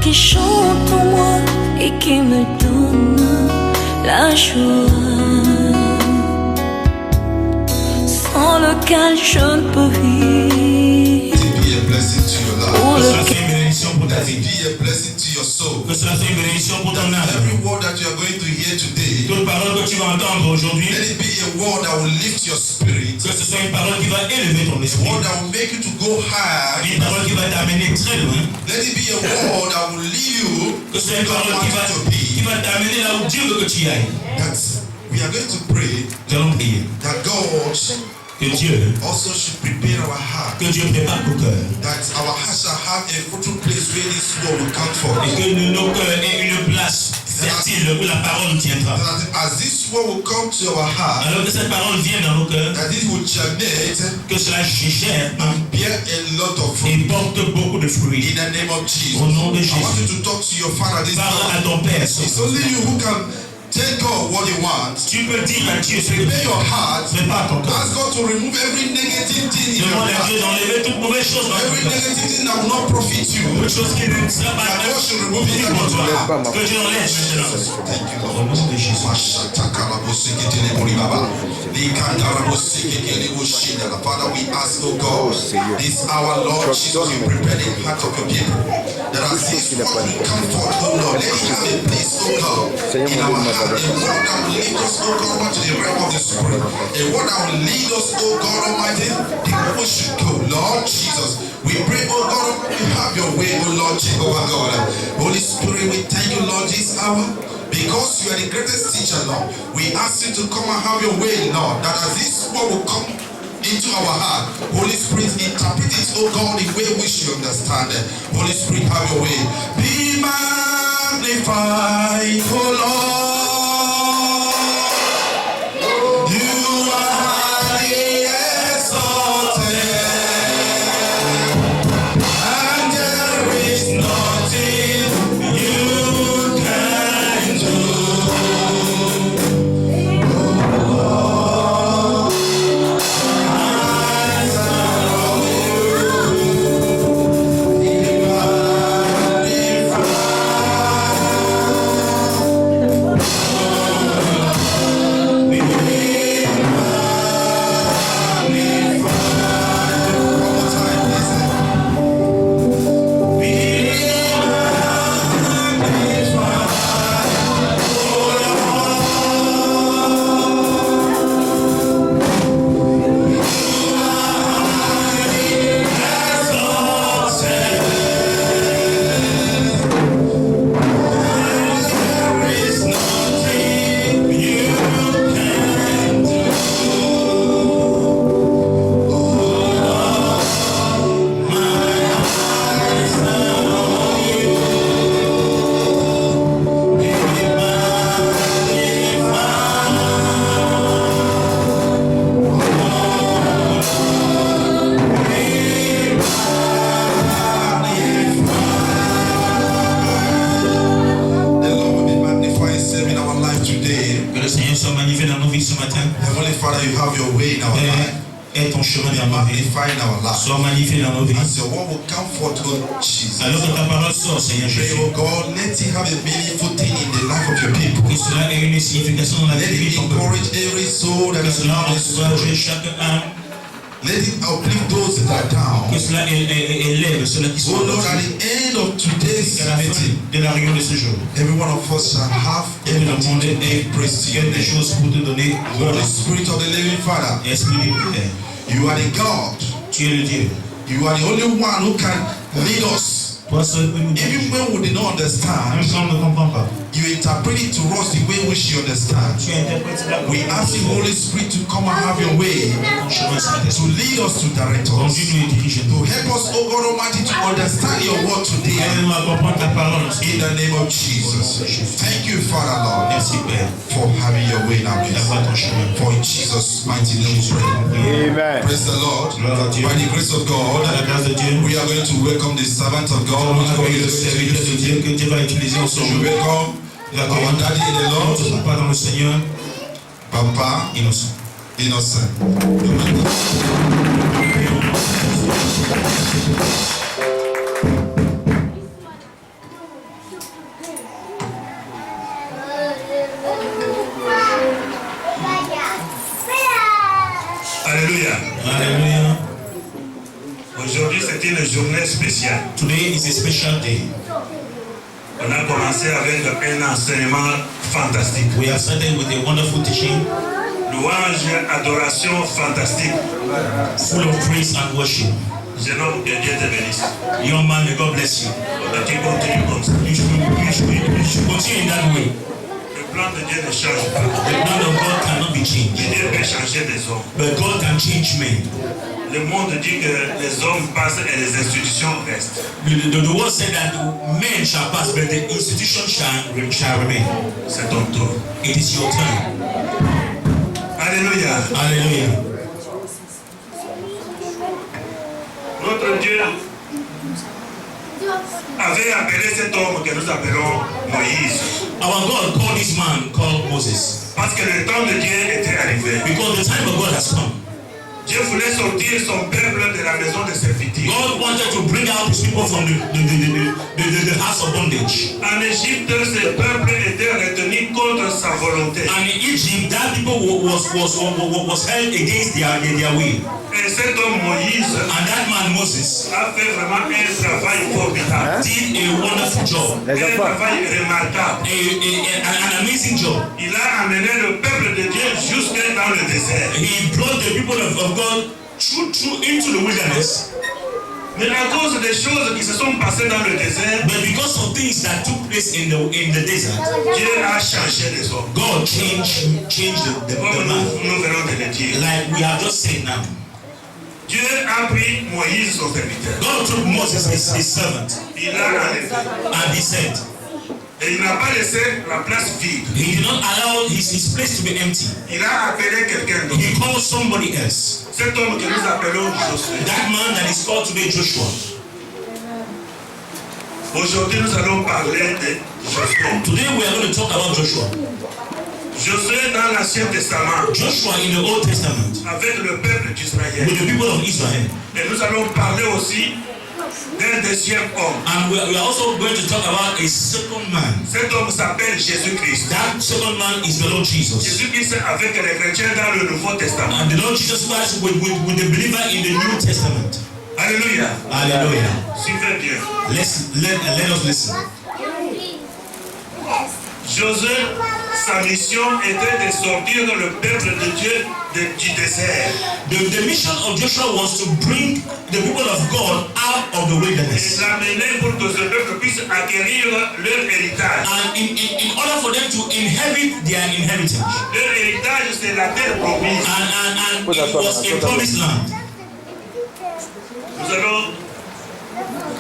qui chante en moi et qui me donne la joie, sans lequel je ne peux vivre. Que cela soit une bénédiction pour ta vie. Que cela soit une bénédiction pour ton âme. Toute parole que tu vas entendre aujourd'hui, que ce soit une parole qui va élever ton esprit. Une parole qui va t'amener très loin. Que ce soit une parole qui va t'amener là où Dieu veut que tu ailles. Nous allons prier. Que Dieu prépare nos cœurs. Et que nos cœurs aient une place fertile où la parole tiendra. Alors que cette parole vient dans nos cœurs, que cela gère et porte beaucoup de fruits. Au nom de Jésus, parle à ton Père. Tell God what you want. Tu peux dire à Dieu ce que tu veux. Prépare ton cœur. Ask God to remove every negative thing in your Demande à life. Dieu d'enlever toute mauvaise chose dans Every ton cœur. negative thing that will not profit you. Toute chose qui ne sera pas God should remove it out of your heart. que Dieu enlève maintenant. Thank you, Au nom de Jésus. Father, we ask, oh God, this our Lord Jesus, you prepare the heart of your people. That as this word will come forth, oh Lord, let it have a place, oh God, in our heart. A word that will lead us, oh God, over to the realm of the Spirit. A word that will lead us, oh God Almighty, the way we should go. Lord Jesus, we pray, oh God, you have your way, oh Lord Jehovah God. Holy Spirit, we thank you, Lord, this hour. Because you are the greatest teacher, Lord, we ask you to come and have your way, Lord. That as this word will come into our heart, Holy Spirit, interpret it, oh God, the way we should understand it. Holy Spirit, have your way. Be magnified, oh Lord. You are highly exalted, and there is nothing you can do. Sois magnifié dans nos vies. As your word will come forth, Lord Jesus. Alors que ta parole sort, Seigneur Jésus. Pray, oh God, let it have a meaningful thing in the life of your people. Que cela ait une signification dans la Let vie de it ton peuple. encourage every soul that Que is cela around this encourage world. chaque âme. Let it uplift those that are down. Que cela élève ceux qui sont Oh Lord, at the end of today's meeting, de la réunion de ce jour. every one of us shall have everything to give praise to you. Des choses pour te donner. Holy Spirit of the living Father, Esprit du Père. you are the God. Tu es le Dieu. You are the only one who can lead us. Toi seul peux nous Even guider. when we did not Même understand, si on ne comprend pas. you interpret it to us the way we should understand. Tu interprètes cela. We ask you, Holy Spirit, to come and have your way, Ton chemin to Saint-Esprit. lead us, to direct us, Conduis-nous et dirige-nous. to help us, oh God Almighty, to understand your word today. Aide-nous à comprendre ta parole. In the name of Jesus. Thank you, Father Lord, Merci Père for having your way now. d'avoir ton chemin. For in Jesus' mighty name we pray. Amen. Praise the Lord. Gloire à Dieu. By the grace of God, À la grâce de Dieu. we are going to welcome the servant of God. Nous who is going accueillons le to serviteur de Dieu que Dieu va utiliser en ce So jour. we welcome Nous our accueillons daddy in the Lord, notre Papa dans le Seigneur, Papa innocent. Innocent. spécial. Today is a special day. On a commencé avec un enseignement fantastique. We have started with a wonderful teaching. Louange, adoration fantastique. Full of praise and worship. Jeune homme, que Dieu te bénisse. Young man, may God bless you. Et tu continues comme ça. You should continue in that way. Le plan de Dieu ne change pas. The plan of God cannot be changed. Dieu peut changer des hommes. But God can change men. Le monde dit que les hommes passent et les institutions restent. The word said that men shall pass, but the institution shall remain. C'est ton tour. It is your turn. Alléluia. Hallelujah. Notre Dieu avait appelé cet homme que nous appelons Moïse. Our God called this man called Moses. Parce que le temps de Dieu était arrivé. Because the time of God has come. Dieu voulait sortir son peuple de la maison de servitude. God wanted to bring out his people from the house of bondage. En Égypte, ce peuple était retenu contre sa volonté. And in Egypt, that people was held against their will. Et cet homme Moïse And that man Moses a fait vraiment un travail formidable. did a wonderful job, Un travail remarquable. an amazing job. Il a amené le peuple de Dieu jusque dans le désert. He brought the people of God through into the wilderness. Mais à cause des choses qui se sont passées dans le désert, But because of things that took place in the desert, Dieu a changé les hommes. God changed the Comme man. nous venons de le dire. Like we have just said now. Dieu a pris Moïse son serviteur. God took Moses, his servant, Il l'a enlevé. and he said, Et il n'a pas laissé la place vide. he did not allow his place to be empty. Il a appelé quelqu'un d'autre. He called somebody else. Cet homme que nous appelons Josué. That man that is called today Joshua. Aujourd'hui, nous allons parler de Josué. Today we are going to talk about Joshua. Josué dans l'Ancien Testament, Joshua in the Old Testament avec le peuple d'Israël. with the people of Israel. Et nous allons parler aussi d'un deuxième homme. And we are also going to talk about a second man. Cet homme s'appelle Jésus-Christ. That second man is the Lord Jesus. Jésus-Christ avec les chrétiens dans le Nouveau Testament. And the Lord Jesus Christ with the believer in the New Testament. Alléluia. Hallelujah. Suivez bien. Let us listen. Josué, sa mission était de sortir le peuple de Dieu du désert. The mission of Joshua was to bring the people of God out of the Et wilderness. l'amener pour que ce peuple puisse acquérir leur héritage. And in order for them to inherit their inheritance. Leur héritage, c'est la terre promise. And it was a promised land. Nous allons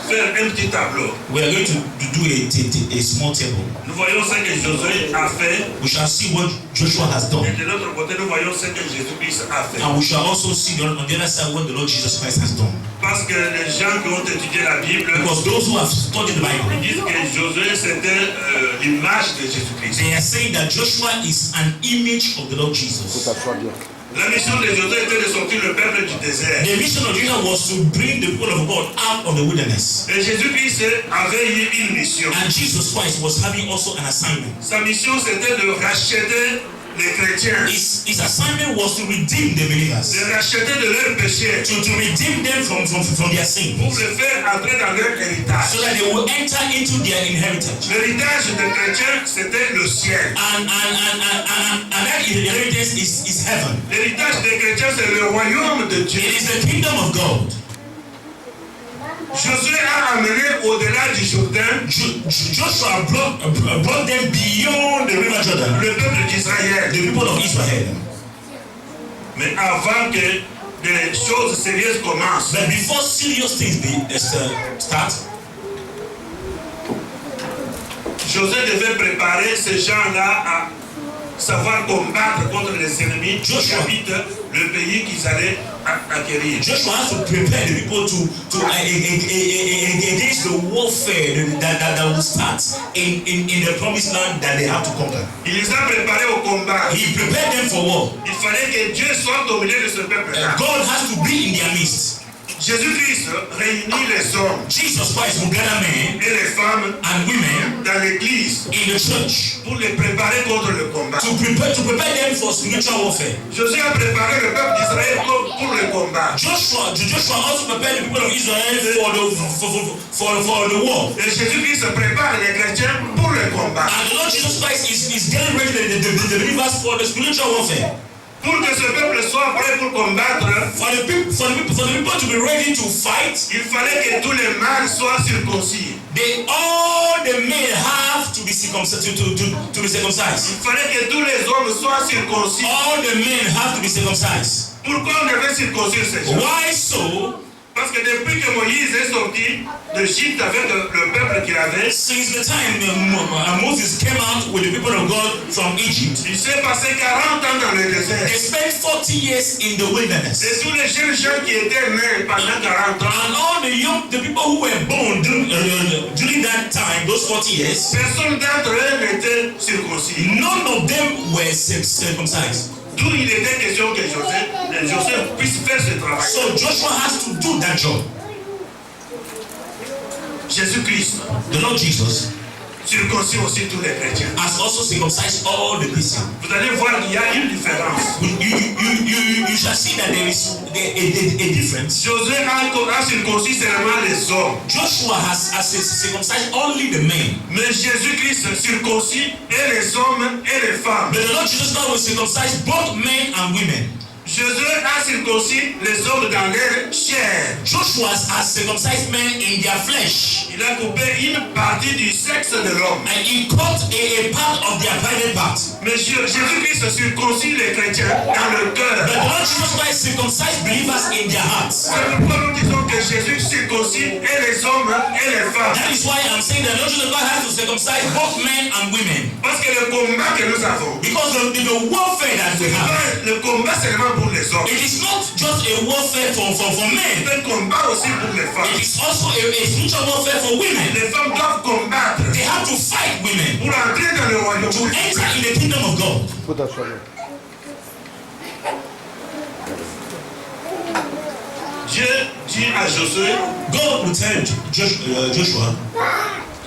faire un petit tableau. We are going to do a small table. Nous voyons ce que Josué a fait. We shall see what Joshua has done. Et de l'autre côté, nous voyons ce que Jésus-Christ a fait. And we shall also see on the other side what the Lord Jesus Christ has done. Parce que les gens qui ont étudié la Bible, Because those who have studied the Bible, ils disent que Josué c'était l'image de Jésus-Christ. they are saying that Joshua is an image of the Lord Jesus. La mission de Josué était de sortir le peuple du désert. The mission of Joshua was to bring the people of God out of the wilderness. Et Jésus-Christ avait eu une mission. And Jesus Christ was having also an assignment. Sa mission c'était de racheter les chrétiens, His assignment was to redeem the believers, de racheter de leurs péchés, to redeem them from their sins, pour les faire entrer dans leur héritage. so that they will enter into their inheritance. L'héritage des chrétiens c'était le ciel. And that inheritance is heaven. L'héritage des chrétiens c'est le royaume de Dieu. It is the kingdom of God. Josué a amené au-delà du Jourdain Joshua brought them beyond the river Jordan, le peuple d'Israël. the people of Israel. Mais avant que des choses sérieuses commencent, But before serious things start, Josué devait préparer ces gens-là à savoir combattre contre les ennemis qui habitent le pays qu'ils allaient acquérir. Joshua has to prepare the people to against the warfare that will start in the promised land that they have to conquer. Il les a préparés au combat. He prepared them for war. Il fallait que Dieu soit au milieu de ce peuple-là. God has to be in their midst. Jésus-Christ réunit les hommes Jesus Christ will gather men et les femmes and women dans l'église in the church pour les préparer contre le combat. to prepare them for spiritual warfare. Jésus a préparé le peuple d'Israël pour le combat. Joshua also prepared the people of Israel for the war. Et Jésus-Christ prépare les chrétiens pour le combat. And the Lord Jesus Christ is getting ready the believers for the spiritual warfare. Pour que ce peuple soit prêt pour combattre, For the people to be ready to fight, il fallait que tous les mâles soient circoncis. all the men have to be circumcised. To be circumcised. Il fallait que tous les hommes soient circoncis. All the men have to be circumcised. Pourquoi on devait circoncire ces gens? Why so? Parce que depuis que Moïse est sorti d'Égypte avec le peuple qu'il avait, Since the time Moses came out with the people of God from Egypt, il s'est passé 40 ans dans le désert. they spent 40 years in the wilderness. Et tous les jeunes gens qui étaient nés pendant 40 ans, And all the people who were born during that time, those 40 years, personne d'entre eux n'était circoncis. none of them were circumcised. D'où il était question que Joseph puisse faire ce travail. So Joshua has to do that job. Jésus-Christ The Lord Jesus circoncis aussi tous les chrétiens. has also circumcised all the Christians. Vous allez voir qu'il y a une différence. You shall see that there is a difference. Josué a circoncis seulement les hommes. Joshua has circumcised only the men. Mais Jésus-Christ circoncis et les hommes et les femmes. But the Lord Jesus Christ will circumcise both men and women. Josué a circoncis les hommes dans leur chair. Joshua has circumcised men in their flesh. Il a coupé une partie du sexe de l'homme. And he cut a part of their private part. Mais Jésus-Christ circoncis les chrétiens dans le cœur. But the Lord Jesus Christ circumcised believers in their hearts. C'est pourquoi nous disons que Jésus circoncis et les hommes et les femmes. That is why I'm saying that the Lord Jesus Christ has to circumcise both men and women. Parce que le combat que nous avons, Because the warfare that we have, le combat c'est seulement pour les hommes. it is not just a warfare for men. Le combat aussi pour les femmes. It is also a spiritual warfare for women. Les femmes doivent combattre They have to fight women pour entrer dans le royaume. to enter in the kingdom of God. Dieu dit à Josué, God will tell Joshua,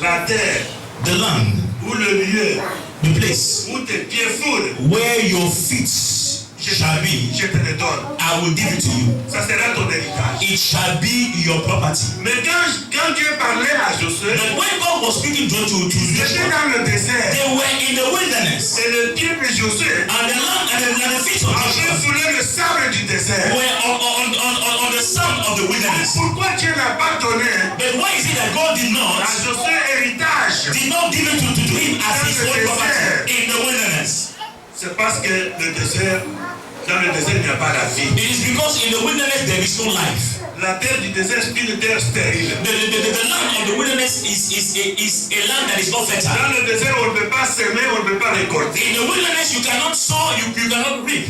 la terre the land, ou le lieu the place où tes pieds foulent, where your feet shall be, je te le donne. I will give it to you. Ça sera ton héritage. It shall be your property. Mais quand Dieu parlait à Josué, But when God was speaking to j'étais Joshua, dans le désert. they were in the wilderness, Et le pied de Josué and the land and the feet of avait Joshua foulé le sable du désert. were on the sand of the wilderness. Pourquoi Dieu n'a pas donné But why is it that God did à not Josué héritage? give it to him as his own property in the wilderness? C'est parce que le désert, dans le désert, il n'y a pas la vie. It is because in the wilderness there is no life. La terre du désert est une terre stérile. The land of the wilderness is a land that is not fertile. Dans le désert, on ne peut pas semer, on ne peut pas récolter. In the wilderness, you cannot sow, you cannot reap.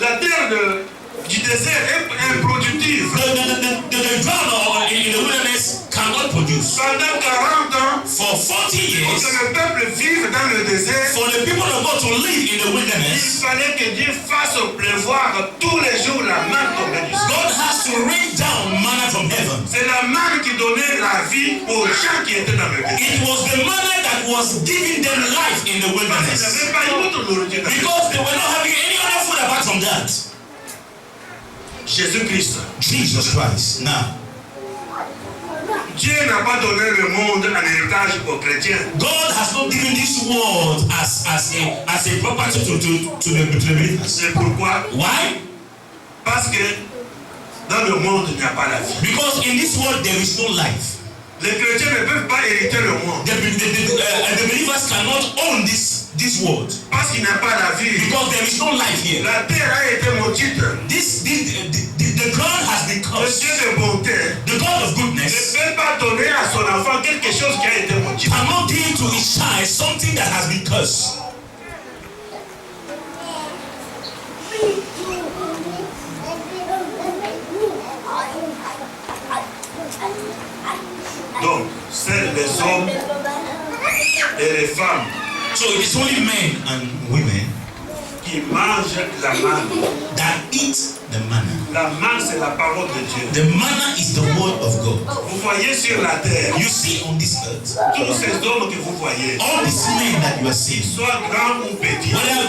La terre du désert est improductive. The ground in the wilderness cannot produce. Pendant 40 ans, For 40 pour years, que le peuple vive dans le désert, for the people of God to live in the il wilderness, fallait que Dieu fasse pleuvoir tous les jours la manne tombée du ciel. God has to rain down manna from heaven. C'est la manne qui donnait la vie aux gens qui étaient dans le désert. It was the manna that was giving them life in the Parce qu'ils wilderness. n'avaient pas une autre nourriture. Because they were not having any other food apart from that. Jésus-Christ. Jesus Christ. Now, Dieu n'a pas donné le monde en héritage aux chrétiens. God has not given this world as a property to the believers. C'est pourquoi? Why? Parce que dans le monde, il n'y a pas la vie. Because in this world there is no life. Les chrétiens ne peuvent pas hériter le monde. The believers cannot own this world. Parce qu'il n'y a pas la vie. Because there is no life here. La terre a été maudite. The ground has been Le cursed. Dieu de bonté The God of ne goodness peut pas donner à son enfant quelque chose qui a été maudit. cannot give to his child something that has been cursed. Donc, c'est les hommes et les femmes So it is only men and women qui mangent la manne. that eat The manna. La manne, c'est la parole de Dieu. The manna is the word of God. Vous voyez sur la terre, You see on this earth, tous ces hommes que vous voyez, all these men that you are qu'ils seeing, soient grands ou petits, whether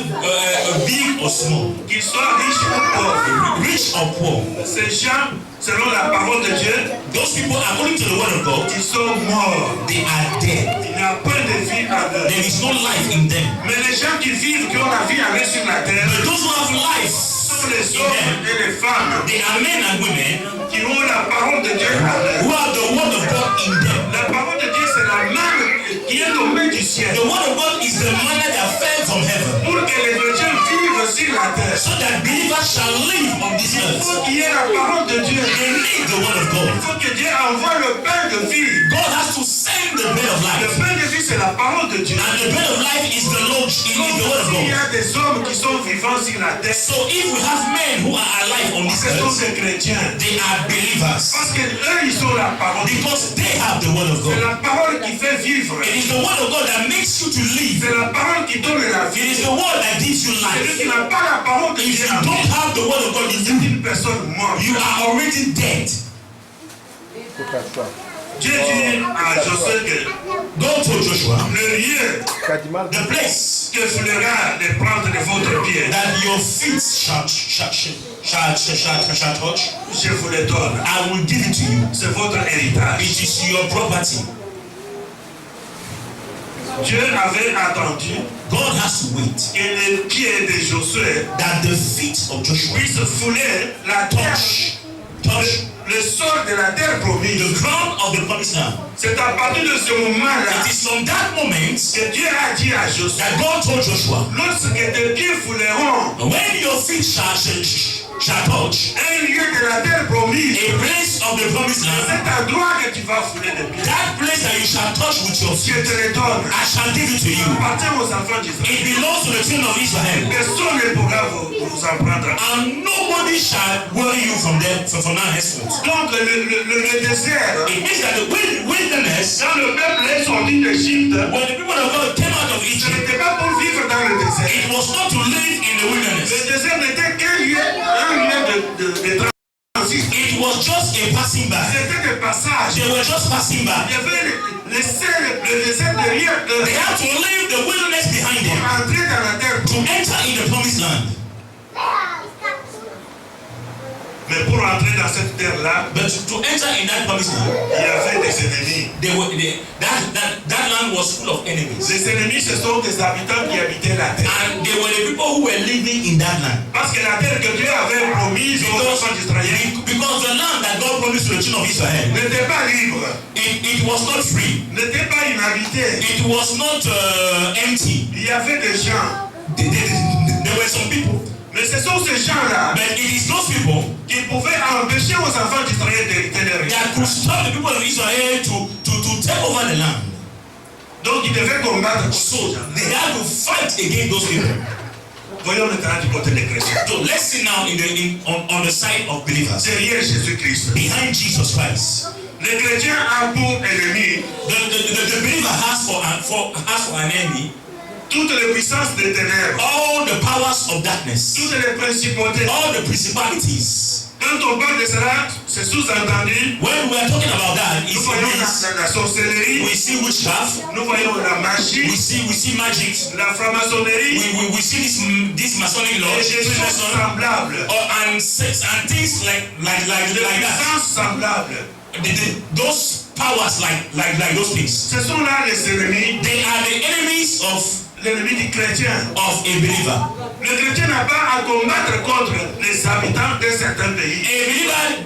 big or small, qu'ils soient riches ou pauvres, rich or poor, ces gens, selon la parole de Dieu, those people, according to the word of God, ils sont morts. they are dead. Il n'y a pas de vie en eux. There is no life in them. Mais les gens qui vivent, qui ont la vie en eux sur la terre, But those who have life sont les in hommes them, et les femmes they are men and women qui ont la parole de Dieu en eux. who have the word of God in them. La parole de Dieu, c'est la manne qui est tombée du ciel. The word of God is the manna that fell from heaven, Pour que les chrétiens vivent sur la terre, so that believers shall live on this il earth. faut qu'il y ait la parole de Dieu. They need the word of Il God. faut que Dieu envoie le pain de vie. God has to send the bread of Le life, pain de vie, c'est la parole de Dieu. and the bread of life is the Lord, is the word of Il y God. a des hommes qui sont vivants sur la terre, So if we have men who are alive on this ce sont earth, des chrétiens. they are believers Parce que eux, ils sont la parole. because they have the word of C'est God. la parole qui fait vivre. It is the word of God that makes you to live. C'est la parole qui donne la It vie. is the word that gives you Celui qui life. n'a pas la parole de If Dieu, you don't have the word of God in c'est you, une personne morte. you are already dead. Dieu dit à Josué que God told Joshua, le lieu the place que fleura les plantes de votre pied, that your feet shall touch, je vous le donne. I will give it to you. C'est votre héritage. It is your property. Dieu avait attendu God has to wait que les pieds de Josué that the feet of Joshua puissent fouler la terre, touch le sol de la terre promise. the ground of the promised land. C'est à partir de ce moment-là It is from that moment que Dieu a dit à Josué, that God told Joshua, lorsque tes pieds fouleront when your feet shall touch un lieu de la terre promise, a place of the promised land, cet endroit que tu vas fouler des pieds, that place that you shall touch with your je feet, te le donne. I shall give it to you. Appartient aux enfants d'Israël. It belongs to the children of Israel, Personne ne pourra vous en prendre. and nobody shall worry you from now henceforth. Donc le désert, It means that the wilderness, quand le peuple est sorti d'Égypte, when the people of God came out of ce Egypt, n'était pas pour vivre dans le désert. it was not to live in the wilderness. Le désert n'était qu'un lieu, de transit. It was just a passing by. C'était des passages. They were just passing by. Il y avait laissé le désert derrière eux They had to leave the wilderness behind them pour entrer dans la terre. to enter in the promised land. Mais pour entrer dans cette terre-là, But to enter in that promised land, il y avait des ennemis. that land was full of enemies. Les ennemis, ce sont des habitants qui habitaient la terre. And they were the people who were living in that land. Parce que la terre que Dieu avait promise aux enfants d'Israël Because the land that God promised to the children of Israel, n'était pas libre, it was not free. n'était pas inhabité. It was not empty. Il y avait des gens. There were some people. Mais ce sont ces gens-là But it is those people qui pouvaient empêcher aux enfants d'Israël d'hériter leur that could stop the people of Israel to take over the land. Donc ils devaient combattre contre So ces gens. they had to fight against those people. Voyons maintenant du côté des chrétiens. So let's see now on the side of believers. Derrière Jésus-Christ. Behind Jesus Christ. Les chrétiens ont pour ennemi The believer has for an enemy toutes les puissances des ténèbres, all the powers of darkness, toutes les principautés. all the principalities. Quand on parle de cela, c'est sous-entendu. When we are talking about that, Nous it voyons means la sorcellerie, we see witchcraft, nous voyons la magie, we see magic, la franc-maçonnerie we see this Masonic et lodge, des choses Freemason, semblables. and things like Des that. puissances semblables. Those powers like those things. Ce sont là les ennemis, They are the enemies of l'ennemi du chrétien. a believer. Le chrétien n'a pas à combattre contre les habitants d'un certain pays. A believer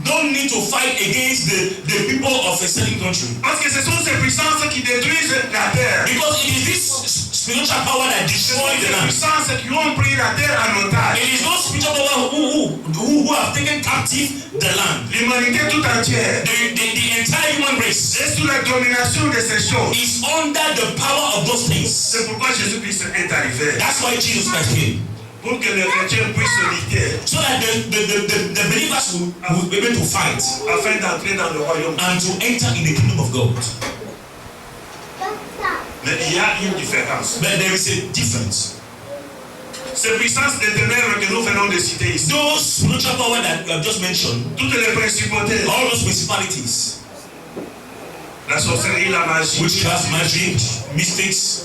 don't need to fight against the people of a certain country. Parce que ce sont ces puissances qui détruisent la terre. Because it is this spiritual power that Ce sont destroys the ces land. puissances qui ont pris la terre en otage. It is those spiritual power who have taken captive the land. L'humanité tout entière The entire human race est sous la domination de ces choses. is under the power of those things. C'est pourquoi Jésus-Christ est arrivé. That's why Jesus Christ came. Pour que les chrétiens puissent lutter So that the believers will be able to fight afin d'entrer dans le royaume. and to enter in the kingdom of God. Mais il y a une différence. But there is a difference. Ces puissances des ténèbres que nous venons de citer ici. Those spiritual power that we have just mentioned. Toutes les principautés. All those principalities. La sorcellerie, la magie. Witchcraft, magic, mystics,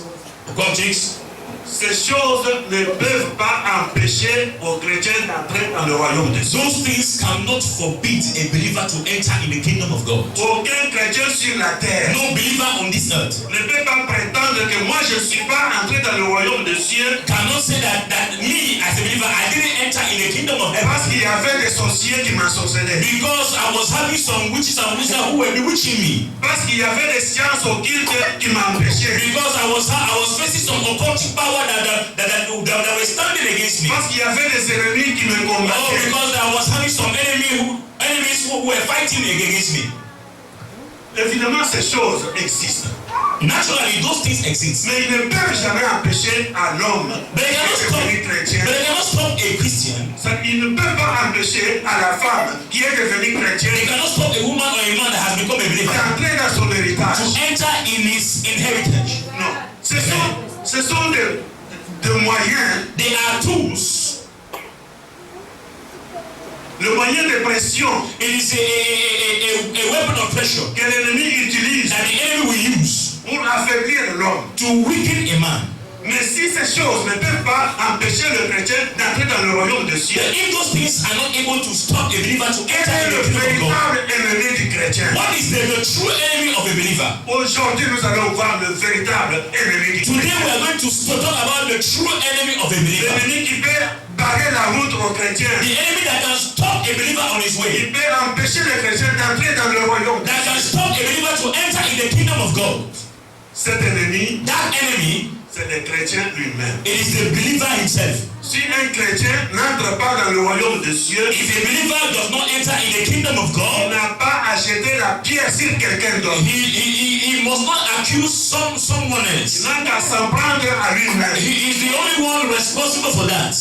occultics. Ces choses ne peuvent pas empêcher aux chrétiens d'entrer dans le royaume de Dieu. Those things cannot forbid a believer to enter in the kingdom of God. Aucun chrétien sur la terre No believer on this earth ne peut pas prétendre que moi je ne suis pas entré dans le royaume de Dieu cannot say that me as a believer I didn't enter in the kingdom of heaven parce qu'il y avait des sorciers qui m'ensorcelaient. because I was having some witches and wizards who were bewitching me. Parce qu'il y avait des sciences occultes qui m'empêchaient. Because I was facing some occultic power that were standing against me. Parce qu'il y avait des ennemis qui me Oh, combattaient. because I was having some enemies who were fighting against me. Évidemment, ces choses existent. Naturally, those things exist. Mais ils ne peuvent jamais empêcher à l'homme But they de devenir chrétien. cannot stop a Christian. Ils ne peuvent pas empêcher à la femme qui est devenue They chrétienne cannot stop a woman or a man that has become a believer d'entrer dans son to héritage. enter in his inheritance. Non. Ce sont des moyens, They are tools. le moyen de pression It is a weapon of pressure que l'ennemi utilise that the enemy will use pour affaiblir l'homme. to weaken a man. Mais si ces choses ne peuvent pas empêcher le chrétien d'entrer dans le royaume de Dieu, But if those things are not able to stop a believer to quel enter est in le the kingdom of God, véritable ennemi du chrétien? what is the true enemy of a believer? Aujourd'hui, nous allons voir le véritable ennemi du Today we chrétien. are going to talk about the true enemy of a believer. L'ennemi qui peut barrer la route aux chrétiens. The enemy that can stop a believer on his way. Il peut empêcher les chrétiens d'entrer dans le royaume. That can stop a believer to enter in the kingdom of God. Cet ennemi, That enemy, c'est le chrétien lui-même. it is the believer himself. Si un chrétien n'entre pas dans le royaume de Dieu, If a believer does not enter in the kingdom of il God, n'a pas à jeter la pierre sur quelqu'un d'autre. he must not accuse someone Il else. n'a qu'à s'en prendre à lui-même. He is the only one responsible for that.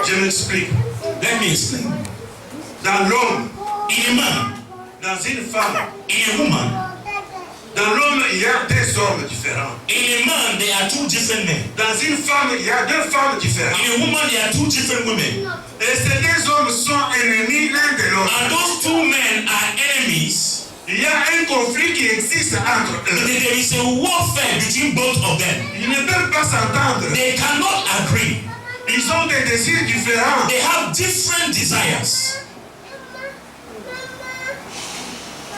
Je m'explique. Let me explain. Dans l'homme, In a man, dans une femme, in a woman, dans l'homme, il y a deux hommes différents. in a man, there are two different men. Dans une femme, il y a deux femmes différentes. In a woman, there are two different women. Et ces deux hommes sont ennemis l'un de l'autre. And those two men are enemies. Il y a un conflit qui existe entre eux. There is a warfare between both of them. Ils ne peuvent pas s'entendre. They cannot agree. Ils ont des désirs différents. They have different desires.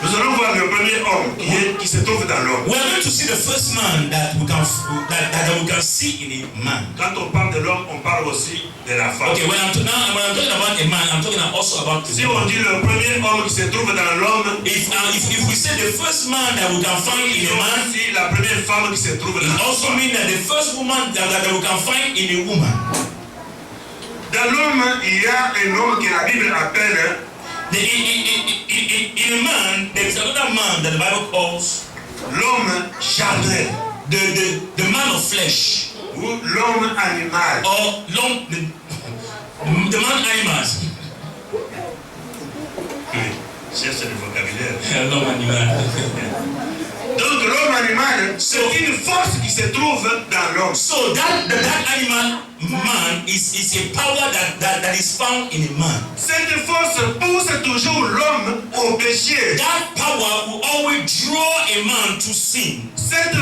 Nous allons voir le premier homme qui se trouve dans l'homme. We are going to see the first man that we can see in a man. Quand on parle de l'homme, on parle aussi de la femme. Okay, when I'm talking about a man, I'm talking also about the Si on dit le premier homme qui se trouve dans l'homme, if we say the first man that we can find in a man, c'est la première femme qui se trouve it dans also l'homme. means that the first woman that we can find in a woman. Dans l'homme, il y a un homme que la Bible appelle In a man, there is another man that the Bible calls l'homme charnel the man of flesh, ou l'homme animal. or the man animals. Cherche le vocabulaire. L'homme animal. Donc l'homme animal, c'est une force qui se trouve dans l'homme. So that animal man is a power that is found in a man. Cette force pousse toujours l'homme au péché. That power will always draw a man to sin. Cet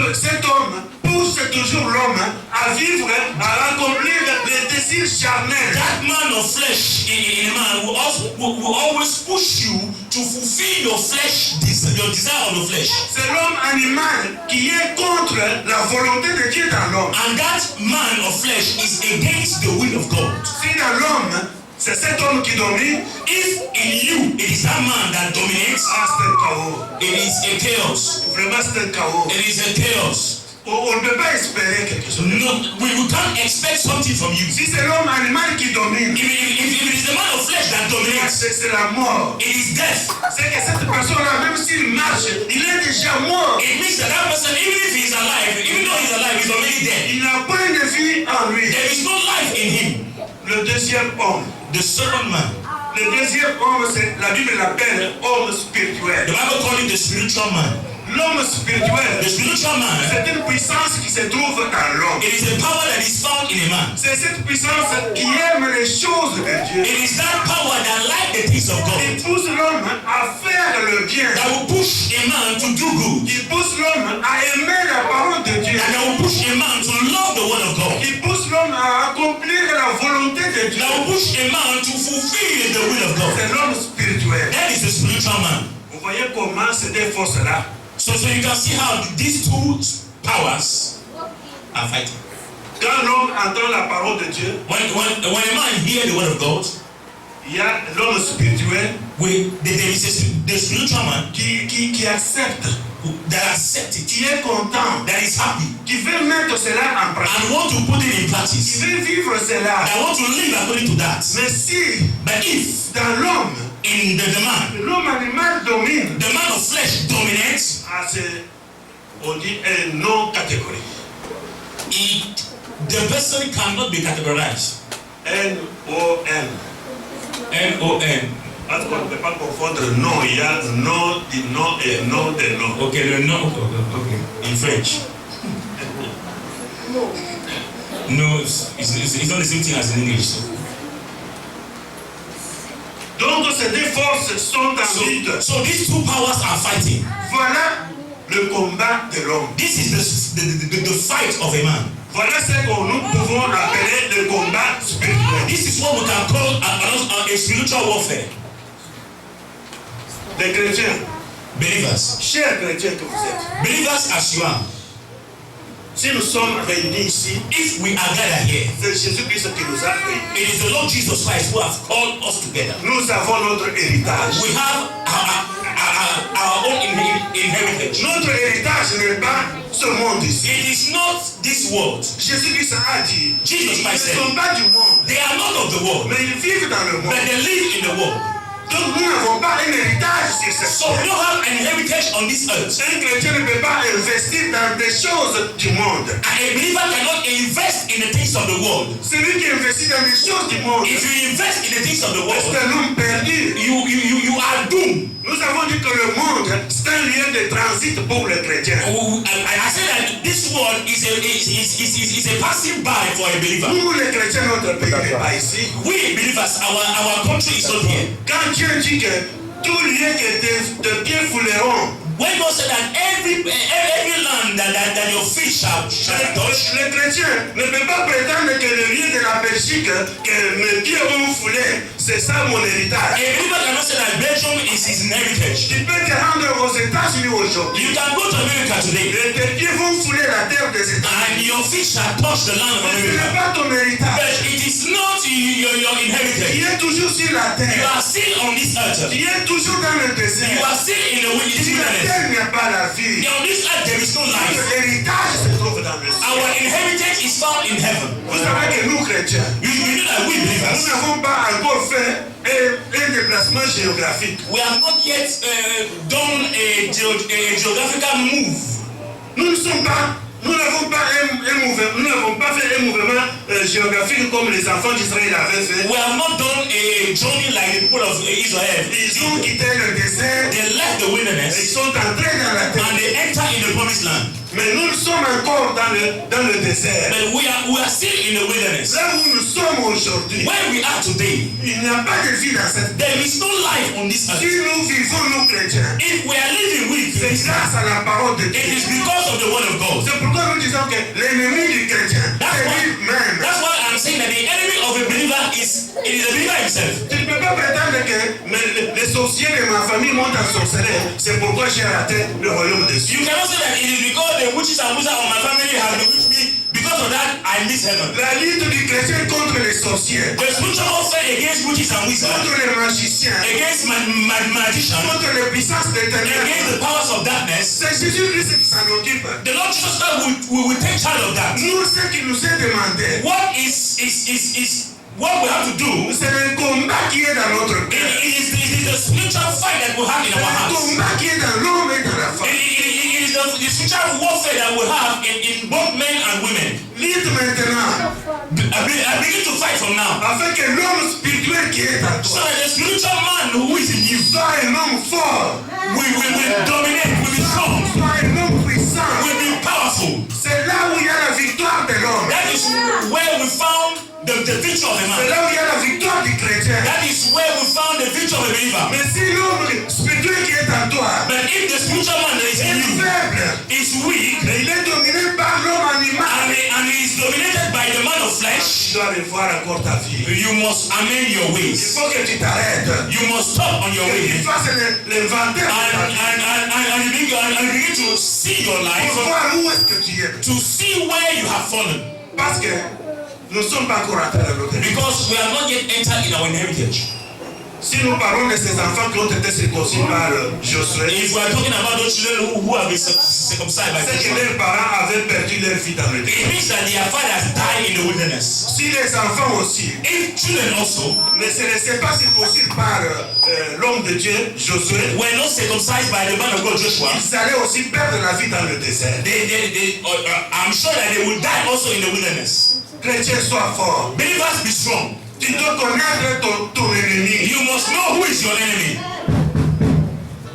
homme pousse toujours l'homme à vivre, à accomplir les désirs charnels. That man of flesh in a man will always push you to fulfill your desire of the flesh. C'est l'homme animal qui est contre la volonté de Dieu dans l'homme. And that man of flesh is against the will of God. Si dans l'homme, c'est cet homme qui domine, If in you it is that man that dominates, c'est un chaos. it is a chaos. Vraiment, c'est un chaos. It is a chaos. On ne peut pas espérer quelque chose. No, we can't expect something from you. Si c'est l'homme animal qui domine, If it is the man of flesh that dominates, c'est la mort. it is death. C'est que cette personne-là, même s'il marche, il est déjà mort. It means that person, even if he's alive, even though he's alive, he's already dead. Il n'a point de vie en lui. There is no life in him. Le deuxième homme. The second man, Le deuxième homme, la Bible l'appelle homme spirituel. the Bible calls him the spiritual man. L'homme spirituel, the spiritual man, c'est une puissance qui se trouve dans l'homme. it is a power that is found in a man. C'est cette puissance qui aime les choses de Dieu. It is that power that like the things of God. Il pousse l'homme à faire le bien. That will push a man to do good. Il pousse l'homme à aimer la parole de Dieu. And that will push a man to love the word of God. Il pousse l'homme à accomplir la volonté de Dieu. That will push a man to fulfill the will of God. C'est l'homme spirituel. That is the spiritual man. Vous voyez comment ces deux forces-là. So you can see how these two powers are fighting. Quand l'homme entend la parole de Dieu, When a man hears the word of God, il y a l'homme spirituel there is the spiritual man qui accepte, that accepts it, qui est content, that is happy, qui veut mettre cela en pratique, and want to put it in qui practice, veut vivre cela. that want to live according to that. Mais si But if dans l'homme, in the man, l'homme animal domine, the man of flesh dominates, on dit un non-catégorie. the person cannot be categorized. N-O-N. N-O-N. Parce qu'on ne peut pas confondre non, il y a non du non et non de non. Okay, the no. Okay. In French. No, it's not the same thing as in English. So. Donc ces deux forces sont en lutte. So these two powers are fighting. Voilà le combat de l'homme. This is the fight of a man. Voilà ce que nous pouvons appeler le combat spirituel. This is what we can call a spiritual warfare. Les chrétiens, Believers, chers chrétiens que vous êtes, believers as you are, si nous sommes réunis ici, if we are gathered here, c'est Jésus-Christ qui nous a réunis. it is the Lord Jesus Christ who has called us together. Nous avons notre héritage. We have our own inheritance. Notre héritage n'est pas ce monde ici. It is not this world. Jésus-Christ a dit, Jesus ils Christ ne said, sont pas du monde, they are not of the world, mais ils vivent dans le monde. but they live in the world. Donc nous n'avons pas un héritage sur cette So we terre. don't have an heritage on this earth. Un chrétien ne peut pas investir dans des choses du monde. And a believer cannot invest in the things of the world. Celui qui investit dans les choses du monde, If you invest in the things of the c'est world, un homme perdu. you are doomed. Nous avons dit que le monde, c'est un lieu de transit pour les chrétiens. I say that this world is a passive buy for a believer. Nous, les chrétiens, notre pays n'est pas ici. We believers, our country is not here. Quand Dieu dit que tout lieu que tes pieds fouleront, When God said that every land that your feet shall touch, les chrétiens ne peuvent pas prétendre que le lieu de la Belgique que mes pieds vont fouler, c'est ça mon a héritage. believer cannot say that Belgium is his inheritance. Tu peux te rendre aux États-Unis aujourd'hui. You can go to America today, Et tes pieds vont fouler la terre des États-Unis. and your feet shall touch the land of Ce n'est America. pas ton héritage. But it is not your Tu inheritance. es toujours sur la You terre. are still on this earth. Tu es toujours dans le You désert. are still in the Si la wilderness. terre n'a pas la vie, On this earth there is no life. l'héritage se trouve dans le ciel. Our inheritance is found in heaven. Vous savez que nous, chrétiens, You know that we nous believers, n'avons pas encore fait un déplacement géographique. we have not yet done a geographical move. Nous n'avons pas fait un mouvement géographique comme les enfants d'Israël avaient fait. We have not done a journey like the people of Israel. Ils ont quitté le désert, They left the ils wilderness sont entrés dans la terre. and they enter in the promised land. Mais nous sommes encore dans le désert. But we are still in the wilderness. Là où nous sommes aujourd'hui, Where we are today, il n'y a pas de vie dans cette terre. there is no life on this Si earth. nous vivons, nous chrétiens, If we are living with c'est Christ, grâce à la parole de it Dieu. is because of the word of God. C'est pourquoi nous disons que l'ennemi du chrétien, c'est lui-même. That's why I'm saying that the enemy of a believer is the believer himself. Tu ne peux pas prétendre que les sorciers de ma famille montent en sorcellerie. C'est pourquoi j'ai raté le royaume des cieux. You cannot say that it is because the witches and wizards of my family have been with me. Because of that, I miss heaven. La lutte du chrétien contre les sorciers, The spiritual warfare against witches and wizards, contre les magiciens, against magicians, contre les puissances des against ténèbres, the powers of darkness, c'est Jésus-Christ qui s'en occupe. the Lord Jesus Christ will take charge of that. Nous, ce qui nous est demandé, What we have to do, c'est le combat qui est dans notre cœur. it is the spiritual fight that we have in C'est our le hearts. combat qui est dans l'homme et dans la femme. It is the spiritual warfare that we have in both men and women. Lutte maintenant, I begin to fight from now. afin que l'homme spirituel qui est en So toi that the spiritual man who is in you soit un homme fort, will dominate, will be strong. soit victory of a man. C'est là où il y a la victoire du chrétien. That is where we found the victory of a believer. Mais si l'homme spirituel qui est en toi But if the spiritual man that is in est you faible, is weak mais il est dominé par l'homme animal, and he is dominated by the man of flesh, tu dois revoir encore ta vie. you must amend your Il ways. faut que tu t'arrêtes. You must stop on your Que tu way. fasses l'inventaire de ta vie. And you begin to see your life, Pour voir où est-ce que tu es. to see where you have fallen. Parce que nous ne sommes pas encore entrés dans notre vie. Because we have not yet entered in our inheritance. Si nous parlons de ces enfants qui ont été circoncis par Josué, If we are talking about those children who have been circumcised by c'est que Joshua, leurs parents avaient perdu leur vie dans le it désert. means that their fathers died in the wilderness. Si les enfants aussi If children also ne se laissaient pas circoncis par l'homme de Dieu, Josué, were not circumcised by the man of God Joshua, ils allaient aussi perdre la vie dans le désert. I'm sure that they would die also in the wilderness. Chrétien, sois fort. Believers, be strong. Tu dois connaître ton ennemi. You must know who is your enemy.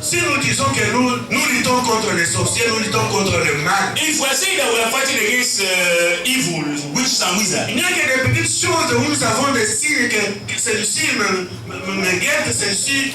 Si nous disons que nous luttons contre les sorciers, nous luttons contre le mal, If we are saying that we are fighting against evil, witches and wizards, il n'y a que des petites choses où nous avons des signes que celui-ci me guette, celui-ci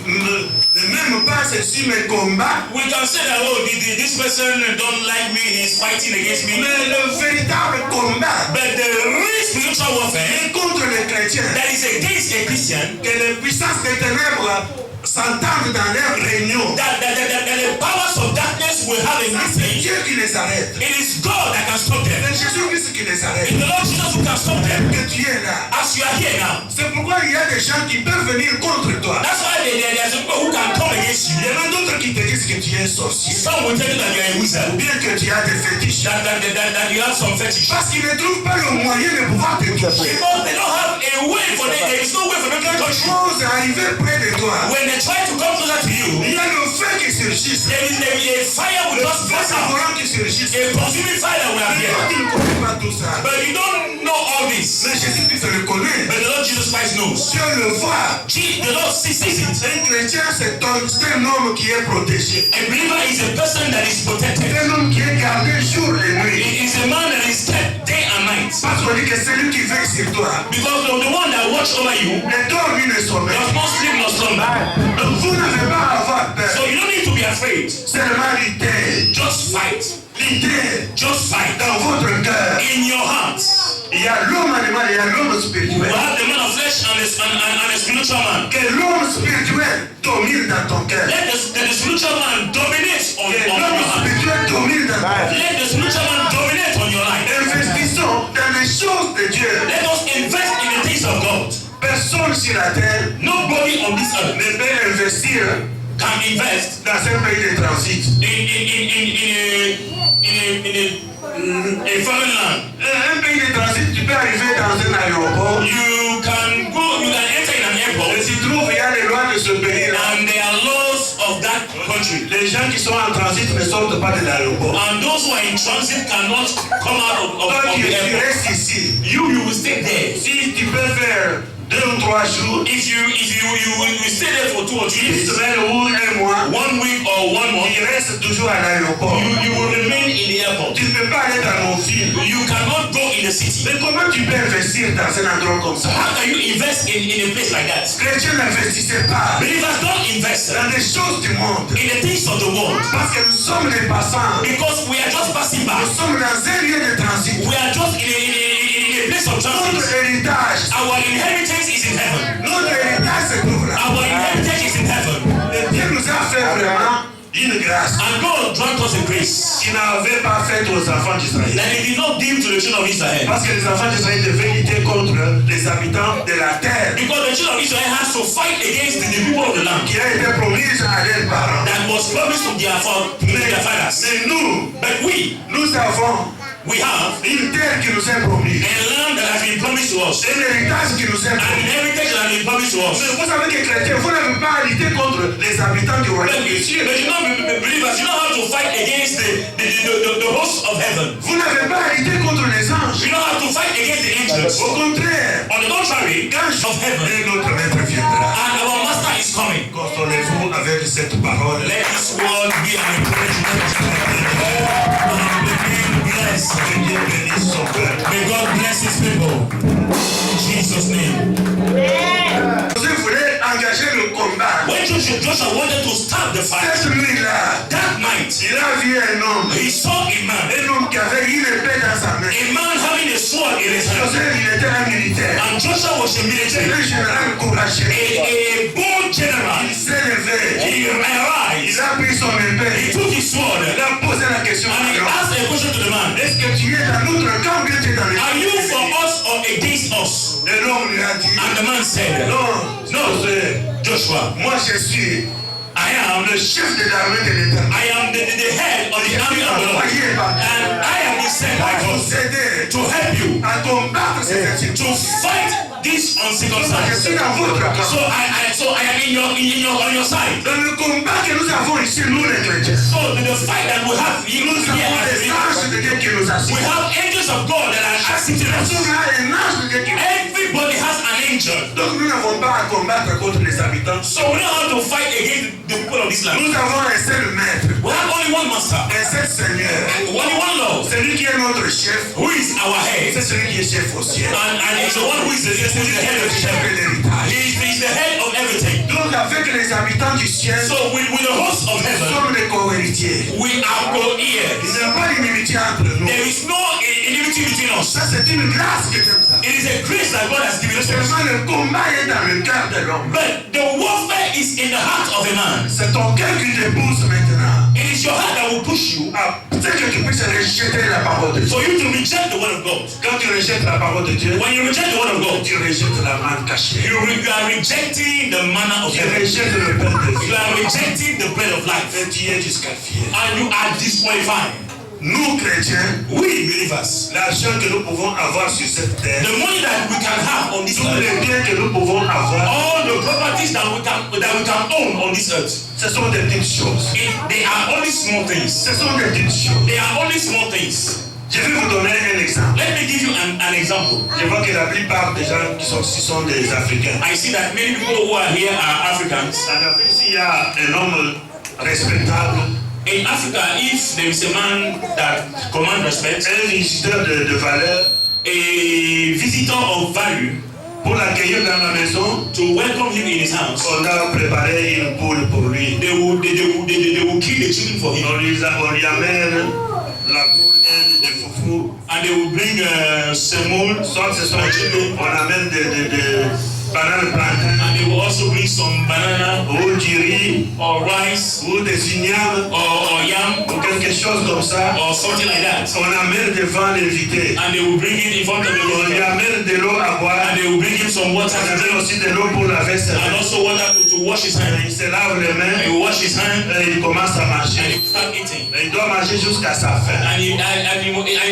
ne m'aime pas, celui-ci me combat. we can say that, oh, this person don't like me, he's fighting against me. Mais le véritable combat But the real spiritual warfare est contre les chrétiens. that is against a Christian, Que les puissances des ténèbres s'entendent dans leurs réunions. that the powers of darkness will have a C'est meeting. Dieu qui les arrête. It is God that can stop them. C'est Jésus-Christ qui les arrête. It's the Lord Jesus who can stop them. Que tu es là. As you are here now, C'est pourquoi il y a des gens qui peuvent venir contre toi. that's why there's people who can come against Il y you. en a d'autres qui te disent que tu es sorcier. Some will tell you that you are a Ou wizard, bien que tu as des fétiches. that you have some fetish. Parce qu'ils ne trouvent pas le moyen de pouvoir te toucher. Because they don't have a way for them, there is no way for them to Quelque touch you. chose est arrivé près de toi. When they try to come closer to you, Il y a le feu qui surgit. there is a fire will just Le burst out. savant qui surgit. A consuming fire that will Mais appear. toi, tu ne connais pas tout ça. But you don't know all this. Mais Jésus-Christ le connaît. But the Lord Jesus Christ knows. Dieu le voit. The Lord sees it. Un chrétien, c'est un homme qui est protégé. A believer is a person that is protected. Un homme qui est gardé jour et nuit. It is a man that is kept day and night. Parce qu'on dit que c'est lui qui veille sur toi. Because of the one that watch over you Ne dort ni ne sommeille. does not sleep nor slumber. Donc vous n'avez pas à avoir peur. So you don't need to be afraid. Seulement l'idée. Just fight. L'idée Just fight. dans votre cœur. In your heart. Il y a l'homme animal et il y a l'homme We spirituel. have the man of flesh and a spiritual man. Que l'homme spirituel domine dans ton cœur. Let the spiritual man dominate on Que your l'homme heart. spirituel domine dans ton cœur. Let the spiritual man dominate on your life. Investissons dans les choses de Dieu. Let us invest in the things of God. Personne sur la terre Nobody on this earth ne peut investir can invest dans un pays de transit. in a foreign land. Un pays de transit, tu peux arriver dans un aéroport. You can enter in an Et airport tu trouves, il y a les lois de ce pays-là. and there are laws of that country. Les gens qui sont en transit ne sortent pas de l'aéroport. And those who are in transit cannot come out of Toi qui the airport. restes ici, You will stay there. si tu peux faire 2 ou 3 jours, If you stay there for 2 or 3 une days, semaine ou un mois, 1 week or 1 month, il reste toujours à l'aéroport. you will remain in the airport. Tu ne peux pas aller dans nos villes. You cannot go in the city. Mais comment tu peux investir dans un endroit comme ça? How can you invest in a place like that? Les chrétiens n'investissaient pas Believers don't invest dans des choses du monde. in the things of the world Parce que nous sommes des passants. because we are just passing by. Nous sommes dans un lieu de transit. We are just in a place of Notre transit. héritage, Our inheritance is in heaven. notre héritage se trouve là. Our inheritance is in heaven. Et Dieu nous a fait vraiment une grâce And God grant us a grace qu'il n'avait pas faite aux enfants d'Israël. that He did not give to the children of Israel. Parce que les enfants d'Israël devaient lutter contre les habitants de la terre Because the children of Israel has to fight against the people of the land qui a été promise à leurs parents. that was promised to their fathers. Mais nous, But nous avons we have une terre qui nous est promise. a land that has been promised to us. Un héritage qui nous est An promis. heritage that has been promised to us. Mais vous savez que chrétiens, vous n'avez pas à lutter contre les habitants du But royaume des cieux. you know, believers, you don't have to fight against the hosts of heaven. Vous n'avez pas à lutter contre les anges. You don't have to fight against the angels. Au contraire, On the contrary, quand of heaven, notre maître viendra, and our master is coming. consolez-vous avec cette parole. Let this world be an encouragement. Bless. Que Dieu bénisse son peuple. May God bless His people. Joshua wanted to start the fight. Cette nuit-là, That night, il a vu un homme. he saw a man Qui avait une épée dans sa main. having a sword in his hand. Joseph, il était un militaire. And Joshua was a military, Un général courageux. a bold general. Il s'est levé. He arise, Il a pris son épée. he took his sword, Il a posé la question. and he asked a question to the man. Est-ce que tu es dans notre camp ou bien tu es dans le Are you for us or against us? Et l'homme lui a dit, And the man said, non, Joshua, moi je suis I am le chef de l'armée de l'État. I am the head of the army of the Lord, and I am sent by Pour God s'aider to help you à combattre ces to injustices. fight this Je uncircumcised. suis dans votre camp. So I am on your side. Dans le combat que nous avons ici, nous les chrétiens, So the fight that we have here nous avons as des anges de Dieu qui nous we assistent. have angels of God that are assisting us. Personne n'a un ange de Dieu qui nous assiste. Everybody has an angel. Donc nous n'avons pas à combattre contre les habitants. So we don't have to fight against the people of this land. Nous avons un seul maître, We have only one master, un seul Seigneur. only one Lord, Celui qui est notre chef, who is our head, c'est celui qui est chef au ciel. and he's the one who is the head of the Chef shepherd. de l'héritage. He's the head of everything. Donc avec les habitants du ciel, So with the host of nous heaven, sommes des co-héritiers. we are Il co-heirs. n'y a pas d'inimitié entre nous. There is no enmity between us. Ça c'est une grâce que Dieu nous a. It is a grace that God has given us. Seulement le combat est dans le cœur de l'homme. But the warfare is in the heart of a man. C'est ton cœur qui te pousse maintenant It is your heart that will push you à ce que tu puisses rejeter la parole de Dieu. for you to reject the word of God. Quand tu rejettes la parole de Dieu, When you reject the word of God, tu rejettes la manne cachée. you are rejecting the manna of Tu heaven. rejettes le pain de You vie. are rejecting the bread of life. Et tu es disqualifié. And you are disqualified. Nous, chrétiens, We believers, l'argent que nous pouvons avoir sur cette terre, the money that we can have on this tous earth, les biens que nous pouvons avoir, all the properties that we can own on this earth, ce sont des petites choses. they are only small things. Ce sont des petites choses. They are only small things. Je vais vous donner un exemple. Let me give you an example. Je vois que la plupart des gens qui sont ici sont des Africains. I see that many people who are here are Africans. En Afrique, s'il y a un homme respectable, In Africa, if there is a man that commands respect, un visiteur de valeur, a visitor of value, pour l'accueillir dans la maison, to welcome him in his house, on a préparé une poule pour lui. they will kill the chicken for him, On lui amène la poule et des foufous. and they will bring semoule, Soit ce sont on amène des bananes plantains, and they will also bring some banana ou du riz, or rice ou des ignames, or yam ou quelque chose comme ça. or something like that, On amène devant l'invité. and they will bring it in front of the On lui visitor, amène de l'eau à boire. and they will bring him some water On to amène drink, aussi de l'eau pour laver ses and mains. also water to wash his hand. Il se lave les mains He will wash his hand, et il commence à and manger. he will start eating, Et il doit manger jusqu'à sa faim. and he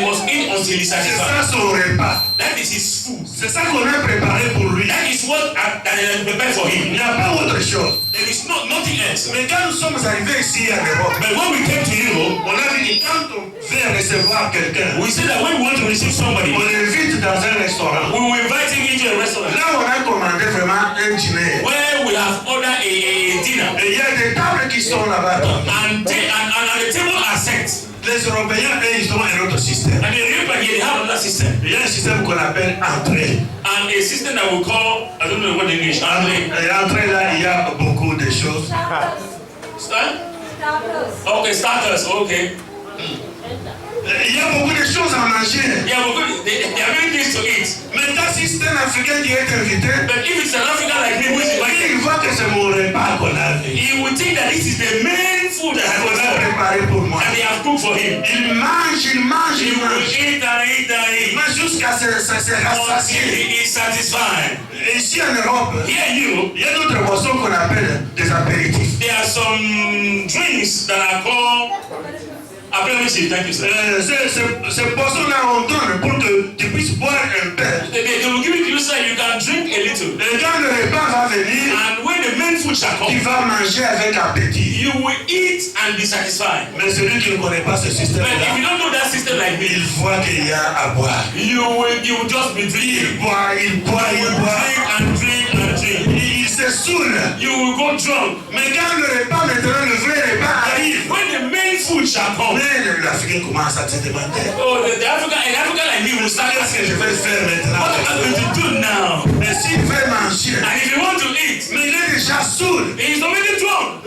must eat until he's C'est satisfied. ça son repas. That is his food. C'est ça qu'on a préparé pour lui. That is what that is prepared for Il him. n'y a pas autre chose. There is nothing else. Mais quand nous sommes arrivés ici en Europe, But when we came to Europe, on a vu que quand on veut recevoir quelqu'un, we said that when we want to receive somebody, on l'invite dans un restaurant. we will invite him into a restaurant Là, on a commandé vraiment un dîner. where we have ordered a dinner, Et il y a des tables qui sont là-bas. and the table are set. Les Européens, eux, ils ont un autre système. And the European here they have another system, Il y a un système qu'on appelle entrée. and a system that we call, I don't know what in English, entrée. Et entrée, là, il y a beaucoup de choses. Okay, starters. Okay. Il y a beaucoup de choses à manger. Yeah, we're good. They are many things to eat. Maintenant, si c'est un Africain qui est invité, But if it's an African like me who is invited, il voit que c'est mon repas qu'on a fait. he will think that this is the main food that I Qu'on a have préparé pour moi. and they have cooked for him. Il mange, il mange, He il will mange. eat and eat and eat Mais jusqu'à se until rassasier. he is satisfied. Et ici en Europe, Here in Europe, il y a d'autres boissons qu'on appelle des apéritifs. there are some drinks that are called aperitifs. Thank you, sir. Ces boissons-là, on donne pour que tu puisses boire un peu. They will give it to you so you can drink a little. Et quand le repas va venir, And when the main food shall tu come, vas manger avec appétit. you will eat and be satisfied. Mais celui qui ne connaît pas ce But if you système-là, don't know that system like il me, voit qu'il y a à boire. you will just be drinking. Il boit, il boit, You il will boit. drink and drink and drink. Il se saoule. You will go drunk. Mais quand le repas, maintenant, le vrai repas arrive, When the main food shall come, mais l'Africain commence à se demander. oh, the African like me will start Qu'est-ce que je asking, vais faire maintenant? what am I going to do now? Mais s'il veut manger, And if you want to eat, mais il est déjà saoul. he's already drunk.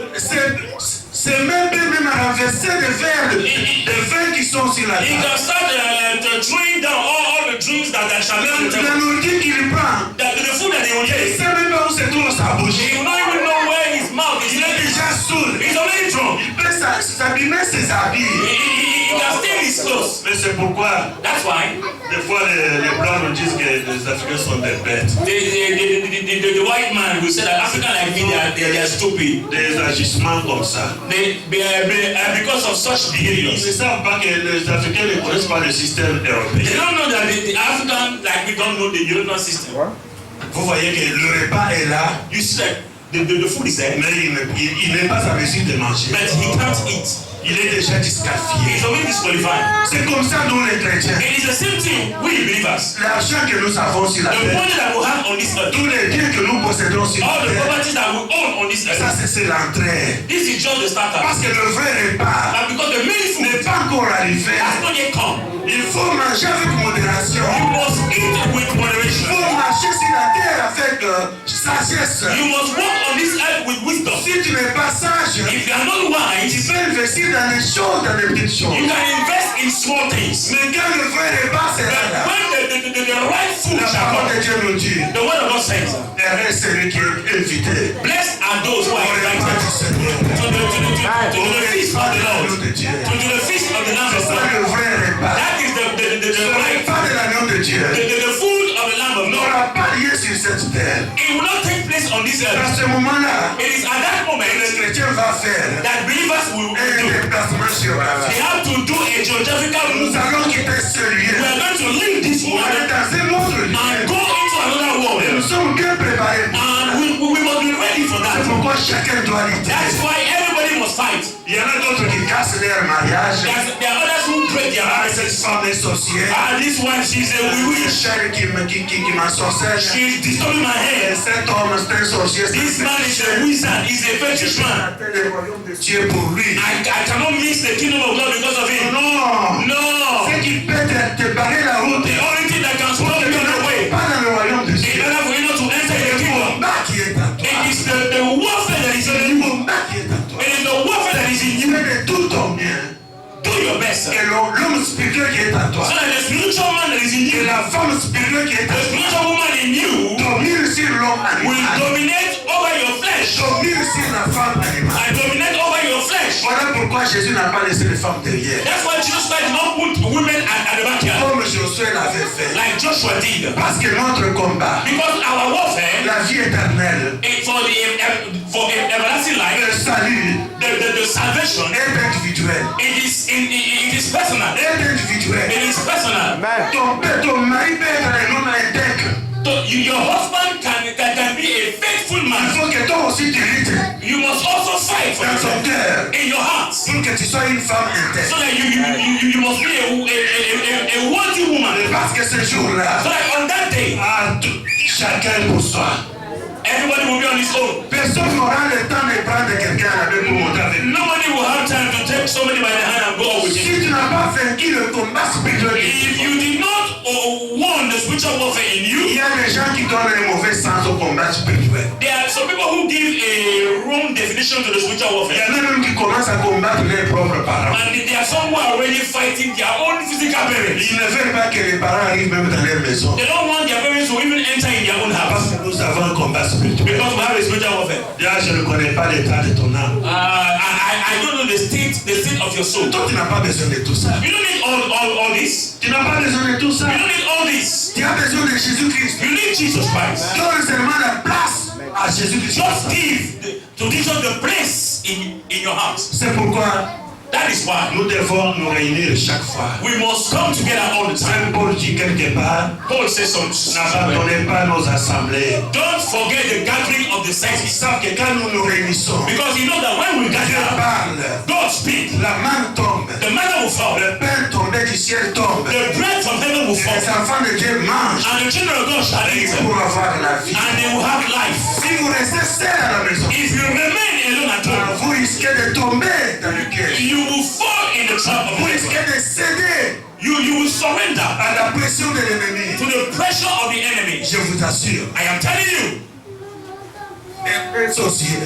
C'est même à renverser des verres de vin qui sont sur la He table. can start throwing down all the drinks that shall be on the La table. nourriture qu'il prend, The food that he will il ne take, sait même pas où se trouve sa bouche. he will not even know where his mouth is. Il est déjà saoul. He's already drunk. Il peut s'abîmer ses habits. He can stain his clothes. Mais c'est pourquoi, That's why des fois, les Blancs nous disent que les Africains sont des bêtes. the white man will say that African like me, they are stupid. Des agissements comme ça. Because of such Ils behaviors. ne savent pas que les Africains ne connaissent pas le système They européen. don't know that the African, like we don't know the European system. Vous voyez que le repas est là, You see that the food is there, mais il n'est pas en mesure de manger. but he can't eat. Il est déjà disqualifié. He's already disqualified. C'est comme ça nous les chrétiens. It is the same thing we believers. L'argent que nous avons sur la The terre, money that we have on this earth, tous les biens que nous possédons sur all la the terre, properties that we own on this ça earth, c'est l'entrée. this is just the starter. Parce que le vrai repas And because the main food n'est pas encore arrivé. has not yet come, Il faut manger avec modération. you must eat with Il moderation. faut marcher sur la terre avec sagesse. You must walk on this earth with wisdom. Si tu n'es pas sage, If you are not tu wise, peux investir dans les choses, dans les petites choses. you can invest in small things. Mais quand le vrai repas sera là, When the right food la shall parole come, de Dieu nous dit, the word of God says, heureux est celui qui est invité blessed are those who au are repas invited du Seigneur. to the feast of the Lord, L'agneau de Dieu. to the feast of the Lamb of C'est ça God. le vrai repas. That is the Le right, repas de l'agneau de Dieu the food of the Lamb of God. n'aura pas lieu sur cette terre. It will not take place on this À earth. ce moment-là, It is at that moment le chrétien va faire that believers will un do. déplacement géographique. They have to do a geographical Nous move. allons quitter ce We lieu are going to leave this pour aller world dans un autre lieu. and go into another Et world. nous sommes bien préparés. And we must be ready for C'est that. pourquoi chacun doit lutter. That's why everybody must fight. Il y en a d'autres qui cassent leur mariage. There are others who break their Ah, hearts. cette femme est sorcière. This one, she's a witch. Celle qui m'ensorcelle. She's disturbing my Et head. cet homme, c'est un sorcier. This man is a wizard. He's a fetish man. Le royaume de Dieu pour lui. I cannot miss the kingdom of God because of him. Non. No. Ce qui peut te barrer la route. The only thing that can stop you on the way, Pas dans le royaume de in Dieu. order for you not to enter the kingdom, Combat qui est en toi. it is the warfare that is in Le you. combat qui est en toi. It is the warfare that is in you. Fais de tout ton bien. Do your best. Et l'homme spirituel qui est en toi. So that the spiritual man that is in Et you, la femme spirituelle qui est the en toi. spiritual woman in you, Domine sur l'homme will animal. dominate over your flesh. Domine sur la femme animale. And dominate over your flesh. Voilà pourquoi Jésus n'a pas laissé les femmes derrière. That's why Jesus Christ did not put women at the backyard Comme Josué l'avait fait. like Joshua did. Parce que notre combat, Because our warfare la vie éternelle, is for everlasting le life, salut the salvation, est individuel. it is personal. Est individuel. It is personal. Ton mari peut être un homme intègre. Your husband can be a faithful Il man. faut que toi aussi tu luttes You must also fight for dans ton yourself cœur in your heart, pour que tu sois une femme so intègre. that you must be a worthy woman. Parce que ce jour-là, So that on that day, chacun pour soi. everybody will be on his own. Personne n'aura le temps de prendre quelqu'un à la main pour monter avec lui. Nobody will have time to take somebody by the hand and go with him. Si tu n'as pas vaincu le combat spirituel, If you did not won the spiritual warfare in il you, y a des gens qui donnent un mauvais sens au combat spirituel. there are some people who give a wrong definition to the spiritual Il y warfare. en a même qui commencent à combattre leurs propres parents. And there are some who are already fighting their own physical parents. Ils ne veulent pas que les parents arrivent même dans leur maison. They don't want their parents to even enter in their own Parce house que nous avons un combat spirituel. because we have a spiritual warfare. Là, je ne connais pas l'état de ton âme. I don't know the state of your soul. Toi, tu n'as pas besoin de tout ça. You don't need all this. Tu n'as pas besoin de tout ça. You don't need all this. Tu as besoin de Jésus-Christ. You need Jesus Christ. Donne seulement la place à Jésus-Christ. Just give to Jesus the place in your heart. C'est pourquoi That is why nous devons nous réunir chaque fois. we must come together all the time. Saint Paul dit quelque part, Paul says somewhere, n'abandonnez pas nos assemblées. don't forget the gathering of the Ils saints, savent que quand nous nous réunissons, because you know that when we Dieu gather, parle, God speaks, la main tombe, the manna will fall, le pain tombé du ciel tombe, the bread from heaven will les fall, enfants de Dieu mangent and the children of God shall eat, pour avoir la vie. and they will have life. Si vous restez seul à la maison, If you remain alone at home, vous risquez de tomber dans le piège. you will fall in the trap of Vous the devil. risquez de céder You you will surrender à la pression de l'ennemi. to the pressure of the enemy. Je vous assure, I am telling you, un sorcier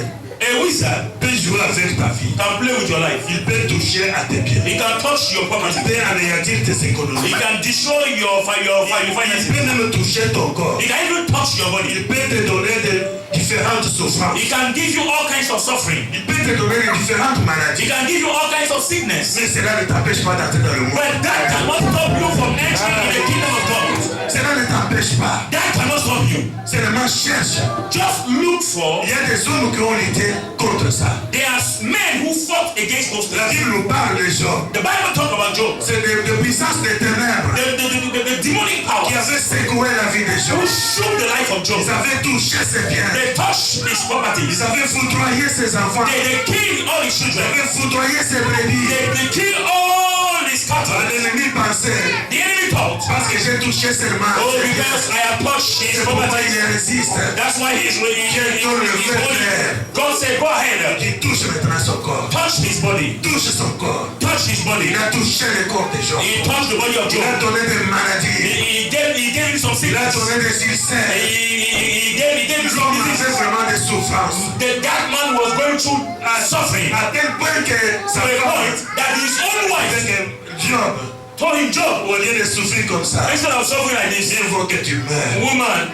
a wizard peut jouer avec ta vie. can play with your life. Il peut toucher à tes pieds. He can touch your Il property. peut anéantir tes économies. He can destroy your Il finances. peut même toucher ton corps. He can even touch your body. Il peut te donner de différentes souffrances. He can give you all kinds of suffering. Il peut te donner de différentes He maladies. can give you all kinds of sickness. Mais cela ne t'empêche pas d'entrer dans le monde. But that cannot stop you from entering in the kingdom of God. Cela ne t'empêche pas. That cannot stop you. Seulement cherche. Just look for. Il y a des hommes qui ont lutté contre ça. There are men who fought against those La things. Bible nous parle de Job. The Bible talk about Job. C'est des puissances des ténèbres The demonic qui powers avaient secoué la vie de Job. who shook the life of Job. Ils avaient touché ses biens. They touched his properties. Ils avaient foudroyé ses enfants. They killed all his Ils children. avaient foudroyé ses brebis. They killed all his cattle. L'ennemi pensait, The enemy thought, parce que j'ai touché seulement oh, ses biens, because I have touched his c'est pourquoi properties. il résiste. That's why he's holy. God said, go ahead. Il touche maintenant son corps. Touch his body. Touche son corps. Touch his body. Il a touché le corps de Job. He touched the body of Il a Job. donné des maladies. He gave him some Il a sickness. donné des ulcères. He gave him some L'homme disease. avait vraiment des souffrances. That man was going through suffering À tel point que to sa a femme point that his own wife disait que Job, told him, Job, au lieu de souffrir comme ça, instead of suffering like this, il faut que tu meurs. woman,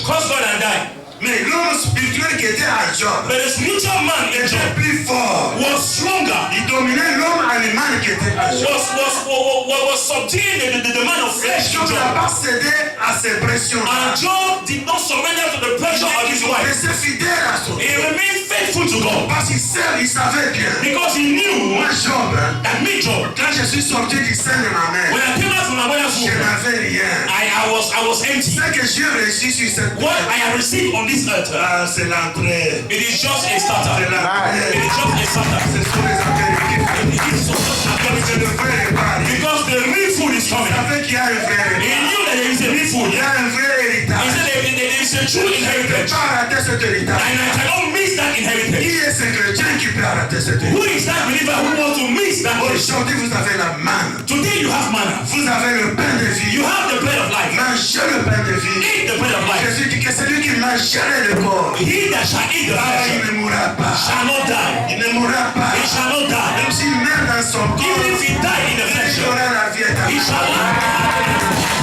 curse God and die. Mais l'homme spirituel qui était à Job But the spiritual man in était Job plus fort. was stronger, Il dominait l'homme animal qui était à Job. was subduing the man of flesh in Job n'a Job. pas cédé à ses pressions. And Job did not surrender to the pressure of his Il wife. restait fidèle à son He Dieu. remained faithful to God Parce qu'il savait bien. because he knew Moi, Job, that me, Job, quand je suis sorti du sein de ma when mère, I came out from my mother's je womb, n'avais rien. I was empty. Ce que j'ai reçu sur cette What terre, I have received on this earth, c'est l'entrée. it is just a C'est starter. It l'entrée. is just a starter. Ce sont les apéritifs. It is just a C'est le vrai repas. because the real food is Il coming. savait qu'il y a un vrai He repas. knew that there is a real food. Il y a un vrai He héritage. said there is a true Je ne peux inheritance. pas rater cet héritage. And I cannot miss that inheritance. Qui est ce chrétien qui peut rater cet Who héritage? is that believer who wants to miss that inheritance? Aujourd'hui, vous avez la manne. Today you have manna. Vous avez le pain de vie. You have the bread of life. Mangez le pain de vie. Eat the bread of life. Jésus dit que celui qui mangerait le corps, He that shall eat the il flesh ne mourra pas. shall not die. Il ne mourra pas. He shall not die. Même s'il meurt dans son corps, Even if he die in the il flesh, aura la vie he éternelle. shall live.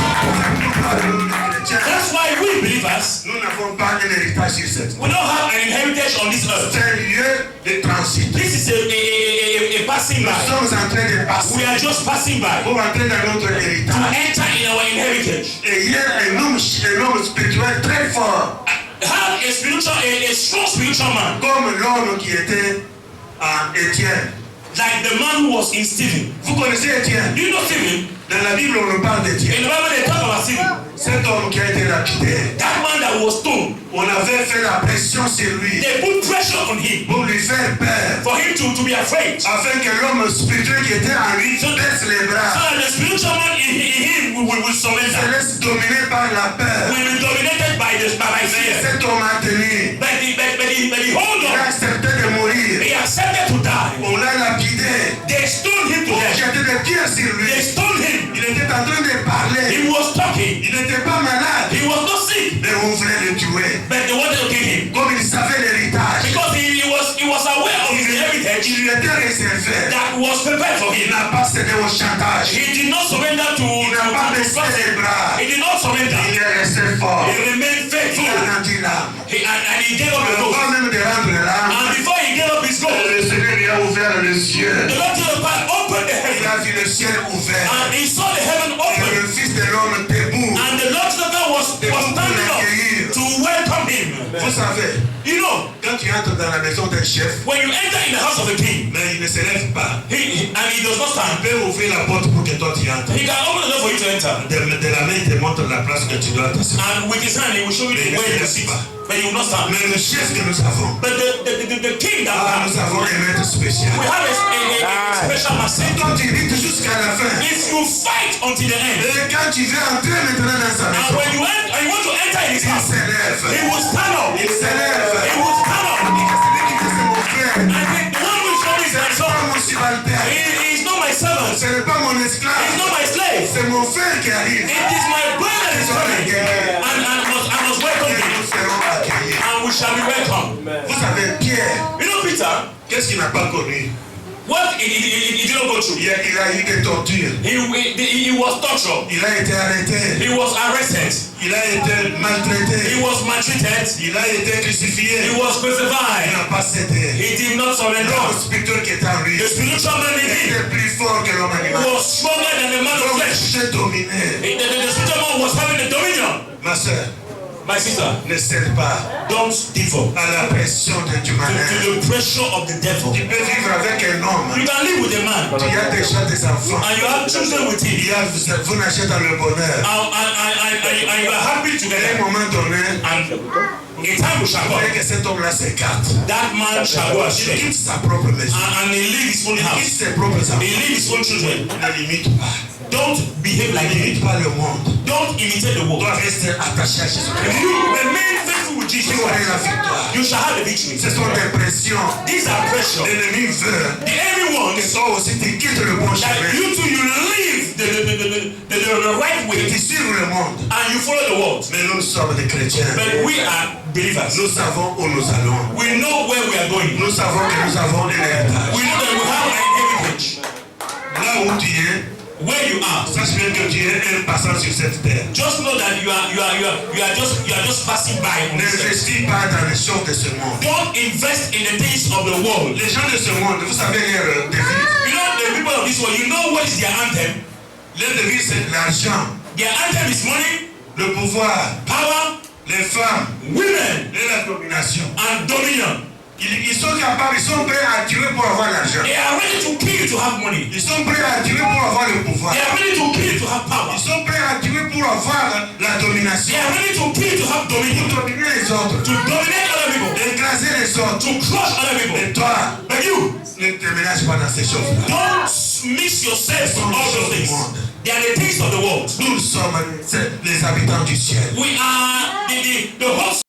That's why we believers, Nous n'avons pas un héritage sur cette terre. we don't have an inheritance on this earth. C'est un lieu de transit. This is a passing Nous by. sommes en train de passer We are just passing by pour entrer dans notre to héritage. enter in our inheritance. Et il y a un homme spirituel très fort, Have a spiritual, a strong spiritual man, comme l'homme qui était à Étienne. like the man who was in Stephen. Vous connaissez Étienne? Do you know Stephen? Dans la Bible, on nous parle In d'Étienne. the Bible, they talk about Stephen. Cet homme qui a été lapidé. That man that was stoned. On avait fait la pression sur lui They put pressure on him pour lui faire peur, for him to be afraid. afin que l'homme spirituel qui était en lui baisse les So bras, that the spiritual man in him will se surrender. laisse dominer par la peur. Will be dominated by Mais fear. cet homme a tenu. But he hold Il a on. accepté de mourir. He accepted to die. On l'a lapidé. They stoned him to On death. jetait des pierres sur lui. They stoned him. Il était en train de parler. He was talking. Il n'était pas malade. He was not sick. Mais on voulait le tuer. But they wanted to kill him. Comme il savait l'héritage, Because he was aware of his heritage il lui était réservé. that was prepared for Il him. n'a pas cédé au chantage. He did not surrender to Il n'a pas baissé les bras. He did not surrender. Il est resté fort. He remained faithful. Il a rendu l'âme. And he gave up the ghost. Avant même de rendre l'âme, And before he gave up his ghost, le Seigneur lui a ouvert les yeux. the Lord Jesus Christ opened the Il heaven. a vu le ciel ouvert. And he saw the heaven Et open. le Fils de l'homme debout. And the Lord Jesus Christ was standing up to welcome him. Vous savez, You know, quand tu entres dans la maison d'un chef, when you enter in the house of a king, mais il ne se lève pas. and he does not Il stand, peut ouvrir la porte pour que toi tu entres. he can open the door for you to enter. De la main, il te montre la place que tu dois t'asseoir. And with his hand, he will show you the way to sit. But you will not stand. Mais le chef que nous avons, But the king that we nous avons un maître spécial. have a special master. Quand tu luttes jusqu'à la fin, If you fight until the end, et quand tu veux entrer maintenant dans sa and maison, when you want to enter in his il house, s'élève. he will stand up. Il s'élève. He will stand up. Il dit que celui qui dit c'est mon frère. And the one who is not his Ce n'est son, pas mon subalterne. he is not my servant. Ce n'est pas mon He is esclave. not my slave. arrive. C'est mon frère qui arrive. It is my brother that is coming. And I must welcome Et him. nous serons accueillis. And we shall be welcome. Vous savez, Pierre, You know Peter, qu'est-ce qu'il n'a pas connu? what he didn't go through. Il a eu des tortures. He was tortured. Il a été arrêté. He was arrested. Il a été maltraité. He was maltreated. Il a été crucifié. He was Il crucified. n'a pas cédé. He did not surrender. Le spirituel qui est en lui The spiritual man in him était plus fort que l'homme animal. was stronger than the man of Donc, flesh. j'ai dominé. The spiritual man was having the dominion. Ma soeur, My sister, ne cède pas don't default à la pression du malin. to the pressure of the devil. Tu peux vivre avec un homme. You can live with a man Tu as déjà des enfants. and you have children with him. Vous nagez dans le bonheur. And you are happy À un together. moment donné, And a time will shall vous voyez come. que cet homme-là s'écarte. That man shall go Il astray. quitte sa propre maison. And he leave his own Il quitte house. ses propres enfants. He leave his own children. Ne limite pas. Don't behave like Ne him. limite pas le monde. Don't imitate the Tu world. dois rester attaché à Jésus-Christ. You remain faithful with Tu Jesus auras la Christ. victoire. You shall have the victory. Ce sont des pressions. These are pressure. L'ennemi veut The enemy que wants toi aussi tu quittes le bon that chemin. you too you live the right Que way tu suives le monde. and you follow the world. Mais nous sommes des chrétiens. But we are believers. Nous savons où nous allons. We know where we are going. Nous savons que nous avons un héritage. We know that we have an heritage. Là où tu es, Where you are, sache bien que tu es un passant sur cette terre. just know that you are just passing by on this earth. N'investis pas dans les choses de ce monde. Don't invest in the things of the world. Les gens de ce monde, vous savez leur devise. You know the people of this world, you know what is their anthem? Leur devise, c'est l'argent, Their anthem is money, le pouvoir, power, les femmes women, et la domination. and dominion. Ils sont capables, ils sont prêts à tuer pour avoir l'argent. They are ready to kill to have money. Ils sont prêts à tuer pour avoir le pouvoir. They are ready to kill to have power. Ils sont prêts à tuer pour avoir la They domination. are ready to kill to have Pour dominion. dominer les autres. To dominate other people. Écraser les autres. To crush other people. Et toi, But you, ne te mélange pas dans ces choses-là. don't mix yourself with all those things. They are the things of the world. Nous sommes les habitants du ciel. We are the hosts